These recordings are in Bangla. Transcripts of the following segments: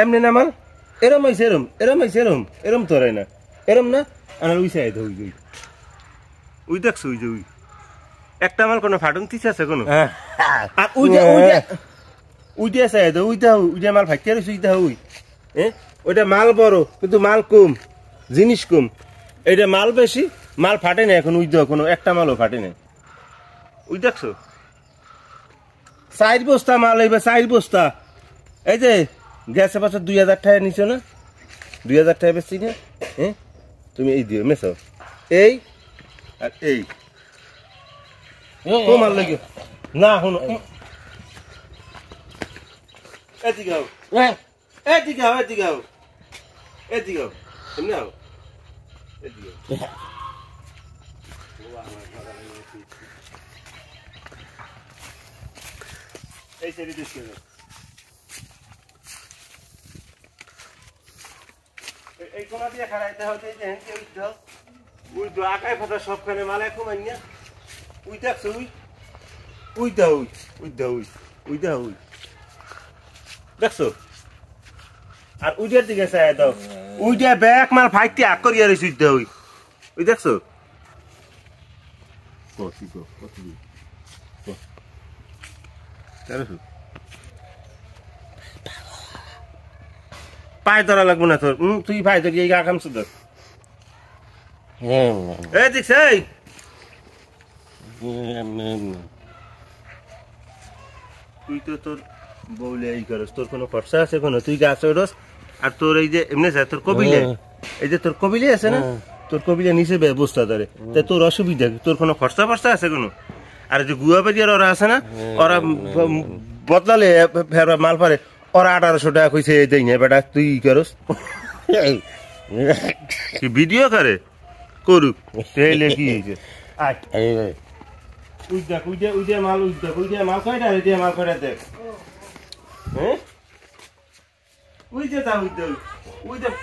এমনি না মাল এরম হয়েছে এরম তোরাই না এরম না আমার উই চাই উই দেখছো ওই যে উই একটা মাল কোনো ফাটন তিছে আছে কোনো আর উইটা চাই উইটা মাল ফাইতে রয়েছে উইটা উই ওইটা মাল বড় কিন্তু মাল কম জিনিস কম এইটা মাল বেশি মাল ফাটে না এখন উই কোনো একটা মালও ফাটে না উই দেখছো 4 বস্তা মাল এইবার 4 বস্তা এই যে গ্যাসে পাশে 2000 টাকা নিছো না 2000 টাকা বেশি না তুমি এই দিও মেসো এই আর এই তোমার লাগে না হনো এদিকে আও এদিকে আও তুমি আও এদিকে এই সেরি দিচ্ছি এই কোনা দিয়ে খাড়াইতে হতে এই যে হেঁটে উঠতে উই তো আকায় ফাটা সবখানে মালায় কমাই না উই দেখছো উই দেখছো আর উইটার দিকে চাই দাও উইটা ব্যাক মাল ফাইটতে আগ করিয়া রয়েছে উই দেখছো পায়ে ধরা লাগবো না তোর তুই পায়ে ধরি এই গা কামছো তোর এই দেখছ তুই তো তোর বউলে এই করস তোর কোনো খরচা আছে কোনো তুই গাছ ওরস আর তোর এই যে এমনি যায় তোর কবিলে এই যে তোর কবিলে আছে না তোর কবিলে নিচে বস্তা ধরে তাই তোর অসুবিধা তোর কোনো খরচা ফরচা আছে কোনো আর যে গুয়া বাড়িয়ার ওরা আছে না ওরা বদলালে মাল পারে ওরা 1800 টাকা কইছে দেই না বেটা তুই করস কি ভিডিও করে করুক তেলে কি হইছে আয় উইদা মাল কয়টা রে মাল কয়টা দেখ উইদা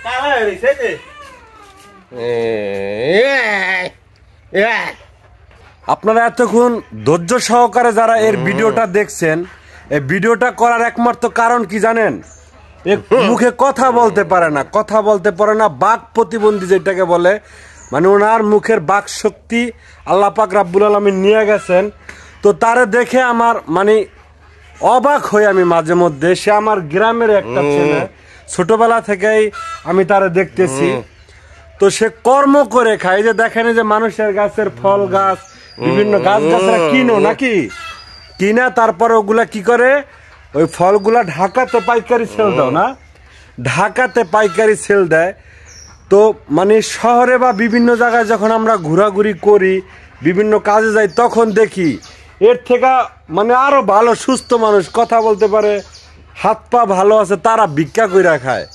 কালা হইছে রে আপনারা এতক্ষণ ধৈর্য সহকারে যারা এর ভিডিওটা দেখছেন এই ভিডিওটা করার একমাত্র কারণ কি জানেন মুখে কথা বলতে পারে না বাক প্রতিবন্ধী যেটাকে বলে মানে ওনার মুখের বাক শক্তি আল্লাহ পাক রাব্বুল আলামিন নিয়ে গেছেন তো তারে দেখে আমার মানে অবাক হই আমি মাঝে মধ্যে সে আমার গ্রামের একটা ছেলে ছোটবেলা থেকেই আমি তারে দেখতেছি তো সে কর্ম করে খায় যে দেখেন যে মানুষের গাছের ফল গাছ বিভিন্ন গাছরা কিনো নাকি কিনা তারপরে ওগুলা কি করে ওই ফলগুলা ঢাকাতে পাইকারি সেল দাও না ঢাকাতে পাইকারি সেল দেয় তো মানে শহরে বা বিভিন্ন জায়গায় যখন আমরা ঘোরাঘুরি করি বিভিন্ন কাজে যাই তখন দেখি এর থেকে মানে আরো ভালো সুস্থ মানুষ কথা বলতে পারে হাত পা ভালো আছে তারা ভিক্ষা কইরা খায়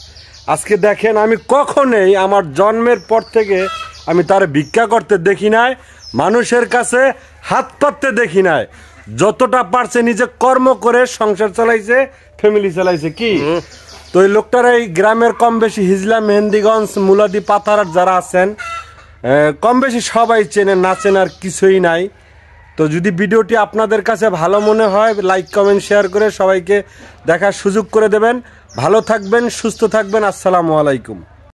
আজকে দেখেন আমি কখনোই আমার জন্মের পর থেকে আমি তার ভিক্ষা করতে দেখি নাই মানুষের কাছে হাত পাততে দেখি নাই যতটা পারছে নিজে কর্ম করে সংসার চালাইছে ফ্যামিলি চালাইছে কি তো এই লোকটারা এই গ্রামের কম বেশি হিজলা মেহেন্দিগঞ্জ মুলাদি পাতারার যারা আছেন কম বেশি সবাই চেনে না চেনার কিছুই নাই তো যদি ভিডিওটি আপনাদের কাছে ভালো মনে হয় লাইক কমেন্ট শেয়ার করে সবাইকে দেখার সুযোগ করে দেবেন ভালো থাকবেন সুস্থ থাকবেন আসসালামু আলাইকুম।